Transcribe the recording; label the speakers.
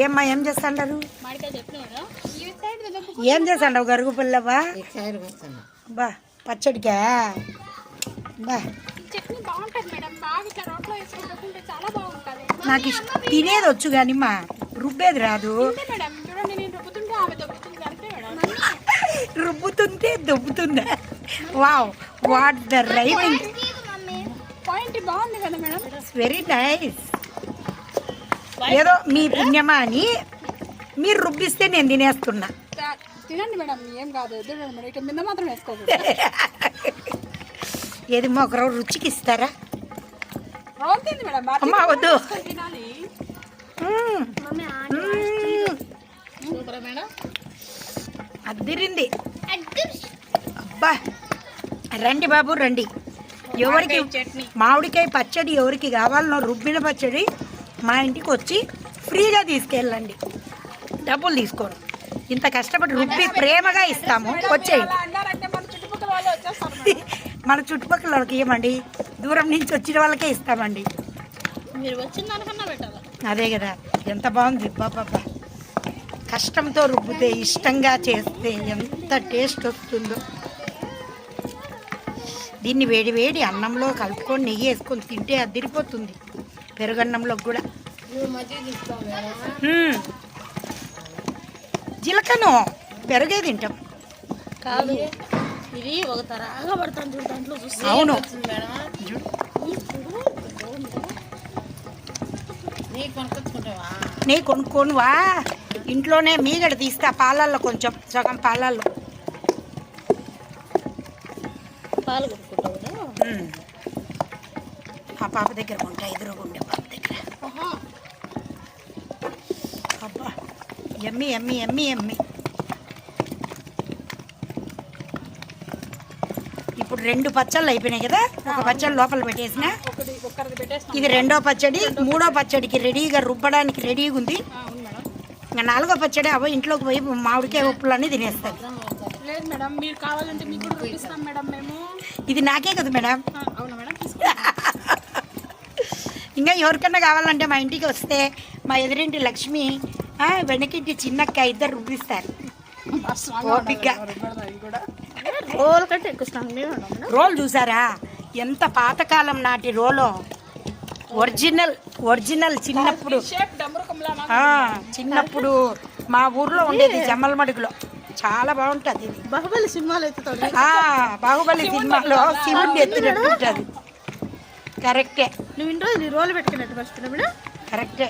Speaker 1: ఏమ్మా ఏం చేస్తాండారు? ఏం చేస్తాండవు గరుగు పిల్లవా? బా పచ్చడికా? బా నాకు తినేది వచ్చు కానీ మా రుబ్బేది రాదు. రుబ్బుతుంటే దుబ్బుతుందా? Wow, what the rhyming, very nice. ఏదో మీ పుణ్యమా అని మీరు రుబ్బిస్తే నేను తినేస్తున్నా.
Speaker 2: తినండి మేడం, ఏం కాదు. మీద మాత్రం వేసుకోదు.
Speaker 1: ఏది మా ఒకరు రుచికి ఇస్తారా? అమ్మా వద్దు. అదిరింది. అబ్బా రండి బాబు రండి. ఎవరికి మామిడికాయ పచ్చడి ఎవరికి కావాలనో రుబ్బిన పచ్చడి మా ఇంటికి వచ్చి ఫ్రీగా తీసుకెళ్ళండి, డబ్బులు తీసుకోరు. ఇంత కష్టపడి రుబ్బి ప్రేమగా ఇస్తాము, వచ్చేయండి. మన చుట్టుపక్కల వాళ్ళకి ఇవ్వమండి, దూరం నుంచి వచ్చిన వాళ్ళకే ఇస్తామండి. అదే కదా, ఎంత బాగుంది బాబా. కష్టంతో రుబ్బితే ఇష్టంగా చేస్తే ఎంత టేస్ట్ వస్తుందో. దీన్ని వేడి వేడి అన్నంలో కలుపుకొని నెయ్యి వేసుకొని తింటే అదిరిపోతుంది. పెరుగన్నంలో కూడా. జీలకను పెరుగే తింటాం
Speaker 3: కాదు, ఇది ఒక తరాగా పడతాను చూడు, దాంట్లో చూస్తే.
Speaker 1: అవును, నీ కొనుక్కోనువా? ఇంట్లోనే మీగడ తీస్తా పాలల్లో, కొంచెం సగం పాలల్లో.
Speaker 3: పాలు కొనుక్కుంటావు కదా?
Speaker 1: ఆ పాప దగ్గర ఉంటా, ఎదురుగుండే పాప దగ్గర. అబ్బా ఎమ్మి ఎమ్మి ఎమ్మి ఎమ్మి. ఇప్పుడు 2 పచ్చళ్ళు అయిపోయినాయి కదా. ఒక పచ్చడి లోపల పెట్టేసిన, ఇది 2వ పచ్చడి. 3వ పచ్చడికి రెడీగా రుబ్బడానికి రెడీగా ఉంది. ఇంకా 4వ పచ్చడి అవో ఇంట్లోకి పోయి మామిడికాయ ఉప్పులన్నీ తినేస్తాయి. ఇది నాకే కదా మేడం. ఇంకా ఎవరికన్నా కావాలంటే మా ఇంటికి వస్తే మా ఎదురింటి లక్ష్మి, వెనకింటి చిన్నక్క ఇద్దరు రుబ్బిస్తారు ఓపిగ్గా.
Speaker 3: రోల్ కంటే ఎక్కువ
Speaker 1: రోల్ చూసారా ఎంత పాతకాలం నాటి రోలో. ఒరిజినల్ చిన్నప్పుడు మా ఊర్లో ఉండేది జమ్మలమడుగులో. చాలా బాగుంటుంది ఇది.
Speaker 3: బాహుబలి సినిమాలో అయితే
Speaker 1: బాహుబలి సినిమాలో శివుడిని ఎత్తినట్టు ఉంటుంది. కరెక్టే.
Speaker 3: నువ్వు ఇంట్లో రోల్ పెట్టుకున్నట్టు మర్చిపోయినా.
Speaker 1: కరెక్టే.